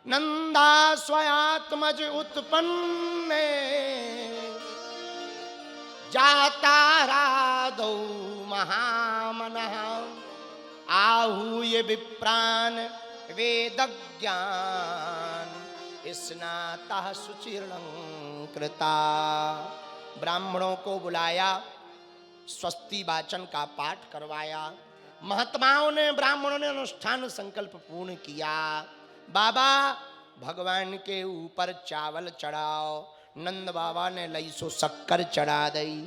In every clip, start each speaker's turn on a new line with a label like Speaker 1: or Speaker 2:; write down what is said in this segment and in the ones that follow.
Speaker 1: नंदा स्वयात्मज उत्पन्न जाता राधौ महामनः आहूय विप्रान वेदज्ञान स्नातः सुचिरं कृता। ब्राह्मणों को बुलाया, स्वस्ति वाचन का पाठ करवाया, महात्माओं ने ब्राह्मणों ने अनुष्ठान संकल्प पूर्ण किया। बाबा भगवान के ऊपर चावल चढ़ाओ, नंद बाबा ने लई सो शक्कर चढ़ा दई।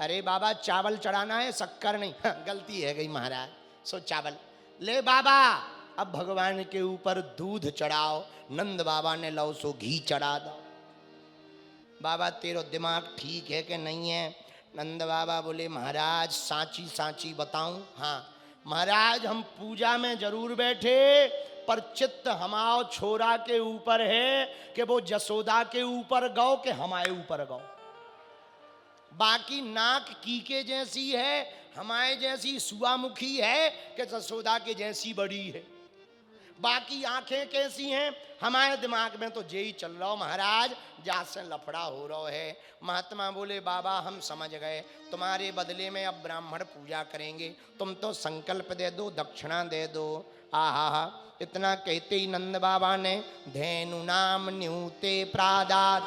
Speaker 1: अरे बाबा चावल चढ़ाना है, शक्कर नहीं। गलती है गई महाराज, सो चावल ले बाबा। अब भगवान के ऊपर दूध चढ़ाओ, नंद बाबा ने लो सो घी चढ़ा दो। बाबा तेरो दिमाग ठीक है कि नहीं है? नंद बाबा बोले महाराज सांची सांची बताऊं? हाँ महाराज, हम पूजा में जरूर बैठे, पर चित्त हमाओ छोरा के ऊपर है कि वो जसोदा के ऊपर गौ के हमारे ऊपर गौ। बाकी नाक कीके जैसी है, हमारे जैसी सुआमुखी है कि जसोदा के जैसी बड़ी है। बाकी आंखें कैसी हैं, हमारे दिमाग में तो यही चल रहा हो महाराज, जहाँ से लफड़ा हो रहा है। महात्मा बोले बाबा हम समझ गए, तुम्हारे बदले में अब ब्राह्मण पूजा करेंगे, तुम तो संकल्प दे दो, दक्षिणा दे दो। आहा, इतना कहते ही नंद बाबा ने धेनु नाम न्यूते प्रादात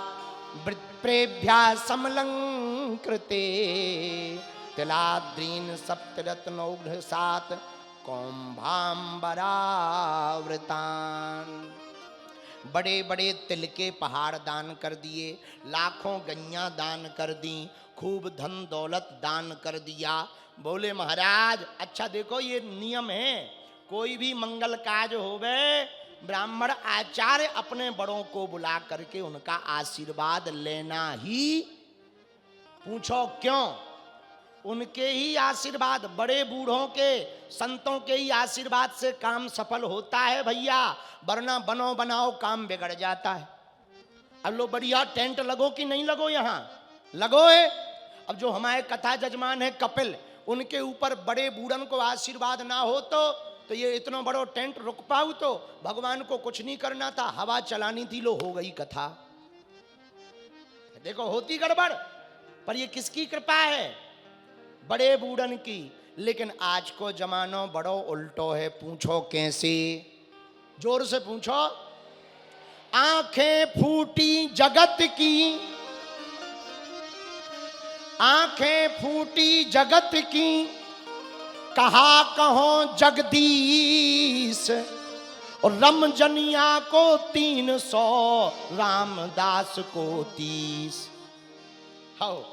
Speaker 1: वृत्प्रेभ्या समलंकृते तिलाद्रीन सप्तरत्नौघ सात कौम्भाम्बरावृतान। बड़े बड़े तिल के पहाड़ दान कर दिए, लाखों गैया दान कर दी, खूब धन दौलत दान कर दिया। बोले महाराज अच्छा देखो ये नियम है, कोई भी मंगल काज होवे ब्राह्मण आचार्य अपने बड़ों को बुला करके उनका आशीर्वाद लेना ही। पूछो क्यों? उनके ही आशीर्वाद, बड़े बूढ़ों के, संतों के ही आशीर्वाद से काम सफल होता है भैया, वरना बनो बनाओ काम बिगड़ जाता है। अब लो बढ़िया टेंट लगो कि नहीं लगो, यहाँ लगो है। अब जो हमारे कथा जजमान है कपिल, उनके ऊपर बड़े बूढ़न को आशीर्वाद ना हो तो ये इतना बड़ो टेंट रुक पाऊ? तो भगवान को कुछ नहीं करना था, हवा चलानी थी, लो हो गई कथा। देखो होती गड़बड़, पर ये किसकी कृपा है? बड़े बूढ़न की। लेकिन आज को जमानो बड़ो उल्टो है। पूछो कैसे? जोर से पूछो। आंखें फूटी जगत की, आंखें फूटी जगत की, कहा कहो जगदीश, और रमजनिया को 300 रामदास को 30। हाओ,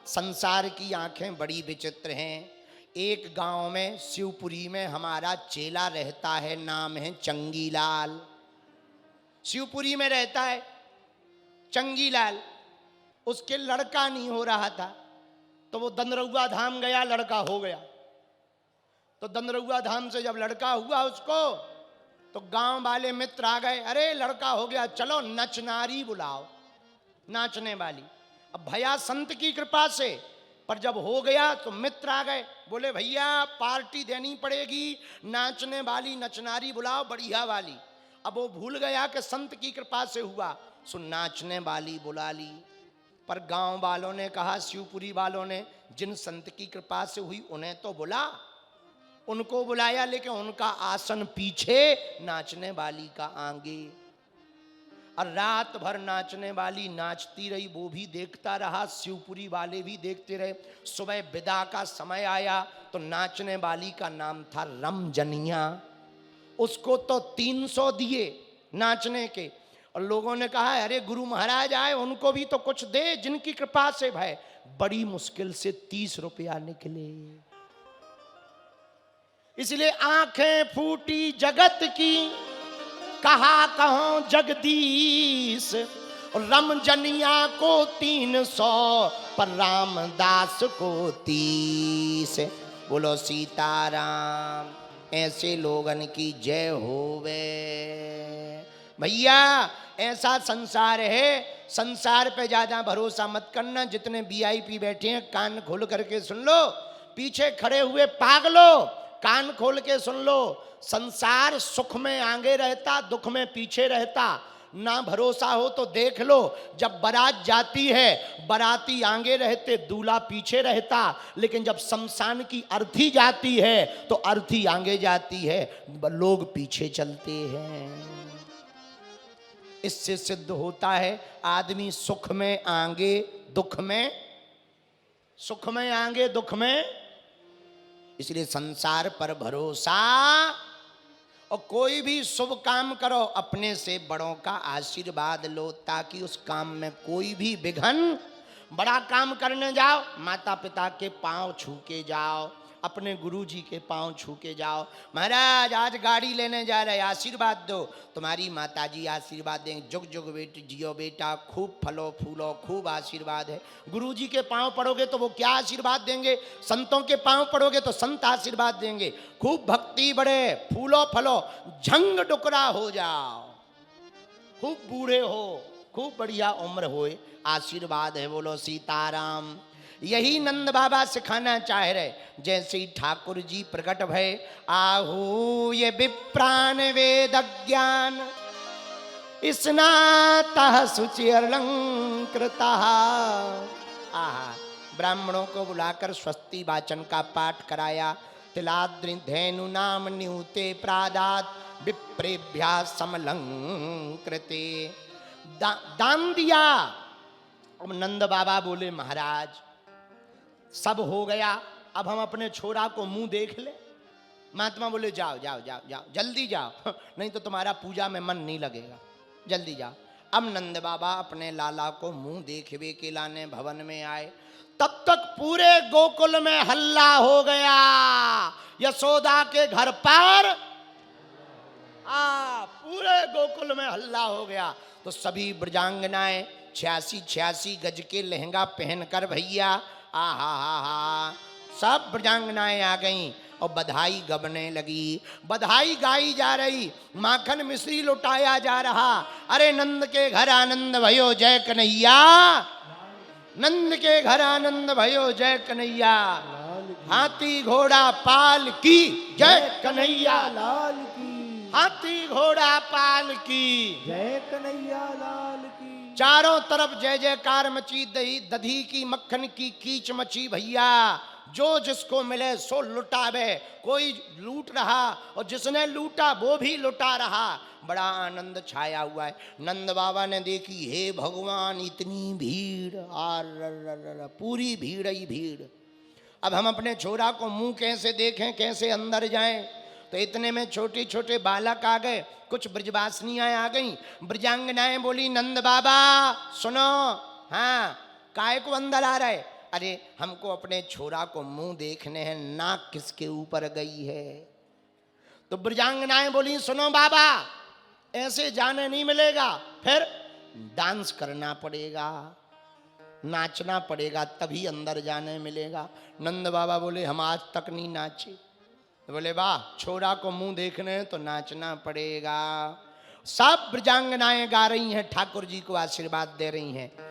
Speaker 1: संसार की आंखें बड़ी विचित्र हैं। एक गांव में शिवपुरी में हमारा चेला रहता है, नाम है चंगीलाल। शिवपुरी में रहता है चंगीलाल। उसके लड़का नहीं हो रहा था, तो वो दंदरौआ धाम गया, लड़का हो गया। तो दंदरौआ धाम से जब लड़का हुआ उसको, तो गांव वाले मित्र आ गए, अरे लड़का हो गया, चलो नचनारी बुलाओ, नाचने वाली। अब भैया संत की कृपा से, पर जब हो गया तो मित्र आ गए, बोले भैया पार्टी देनी पड़ेगी, नाचने वाली नचनारी बुलाओ बढ़िया वाली। अब वो भूल गया कि संत की कृपा से हुआ, सो नाचने वाली बुला ली। पर गांव वालों ने कहा, शिवपुरी वालों ने, जिन संत की कृपा से हुई उन्हें तो बुला। उनको बुलाया, लेकिन उनका आसन पीछे, नाचने वाली का आगे। और रात भर नाचने वाली नाचती रही, वो भी देखता रहा, शिवपुरी वाले भी देखते रहे। सुबह विदा का समय आया तो नाचने वाली का नाम था रमजनिया। उसको तो 300 दिए नाचने के। और लोगों ने कहा अरे गुरु महाराज आए, उनको भी तो कुछ दे, जिनकी कृपा से भाई। बड़ी मुश्किल से 30 रुपया निकले। इसलिए आंखें फूटी जगत की, कहा कहो जगदीश, रमजनिया को 300 पर रामदास को 30। बोलो सीताराम, ऐसे लोगन की जय होवे। भैया ऐसा संसार है, संसार पे ज्यादा भरोसा मत करना। जितने वीआईपी बैठे हैं कान खोल करके सुन लो, पीछे खड़े हुए पागलों, कान खोल के सुन लो, संसार सुख में आगे रहता, दुख में पीछे रहता। ना भरोसा हो तो देख लो, जब बारात जाती है बाराती आगे रहते, दूल्हा पीछे रहता, लेकिन जब शमशान की अर्थी जाती है तो अर्थी आगे जाती है, लोग पीछे चलते हैं। इससे सिद्ध होता है आदमी सुख में आगे, दुख में, सुख में आगे, दुख में। इसलिए संसार पर भरोसा, और कोई भी शुभ काम करो अपने से बड़ों का आशीर्वाद लो, ताकि उस काम में कोई भी विघ्न, बड़ा काम करने जाओ माता पिता के पांव छू के जाओ, अपने गुरु जी के पांव छू के जाओ, महाराज आज गाड़ी लेने जा रहे आशीर्वाद दो, तुम्हारी माता जी आशीर्वाद देंगे, जुग जुग बेटी जियो बेटा, खूब फलो फूलो, खूब आशीर्वाद है। गुरु जी के पांव पड़ोगे तो वो क्या आशीर्वाद देंगे, संतों के पांव पड़ोगे तो संत आशीर्वाद देंगे, खूब भक्ति बढ़े, फूलो फलो, झंग डुकरा हो जाओ, खूब बूढ़े हो, खूब बढ़िया उम्र होए, आशीर्वाद है। बोलो सीताराम। यही नंद बाबा सिखाना चाह रहे। जैसे ही ठाकुर जी प्रकट भय, आहू ये विप्रान वेद ज्ञान स्नातः शुचिर्लंकृतः। आहा, ब्राह्मणों को बुलाकर स्वस्ति वाचन का पाठ कराया। तिलाद्रि धेनु नाम न्यूते प्रादात विप्रेभ्या समलंकृते। दान दिया। अब नंद बाबा बोले महाराज सब हो गया, अब हम अपने छोरा को मुंह देख ले। महात्मा बोले जाओ जाओ जाओ जाओ, जल्दी जाओ, नहीं तो तुम्हारा पूजा में मन नहीं लगेगा, जल्दी जाओ। अब नंद बाबा अपने लाला को मुंह देखवे के लाने भवन में आए। तब तक पूरे गोकुल में हल्ला हो गया, यशोदा के घर पर पूरे गोकुल में हल्ला हो गया। तो सभी ब्रजांगनाएं 86 गज के लहंगा पहनकर भैया हा सब ब्रजांगनाएं आ गईं और बधाई गबने लगी, बधाई गाई जा रही, माखन मिश्री लुटाया जा रहा। अरे नंद के घर आनंद भयो जय कन्हैया, नंद के घर आनंद भयो जय कन्हैया, हाथी घोड़ा पाल की जय कन्हैया लाल की, हाथी घोड़ा पाल की जय कन्हैया लाल की। चारों तरफ जय जयकार मची, दही दधी की मक्खन की कीच मची भैया। जो जिसको मिले सो लुटावे, कोई लूट रहा और जिसने लूटा वो भी लुटा रहा। बड़ा आनंद छाया हुआ है। नंद बाबा ने देखी, हे भगवान इतनी भीड़, पूरी भीड़ ही भीड़। अब हम अपने छोरा को मुंह कैसे देखें, कैसे अंदर जाएं। तो इतने में छोटे छोटे बालक आ गए, कुछ ब्रजवासिनियां आ गईं। ब्रजांगनाएं बोली नंद बाबा सुनो, हाँ काय को अंदर आ रहे। अरे हमको अपने छोरा को मुंह देखने हैं, नाक किसके ऊपर गई है। तो ब्रजांगनाएं बोली सुनो बाबा ऐसे जाने नहीं मिलेगा, फिर डांस करना पड़ेगा, नाचना पड़ेगा, तभी अंदर जाने मिलेगा। नंद बाबा बोले हम आज तक नहीं नाचे। तो बोले वाह, छोरा को मुंह देखने तो नाचना पड़ेगा। सब ब्रजांगनाएं गा रही हैं, ठाकुर जी को आशीर्वाद दे रही हैं।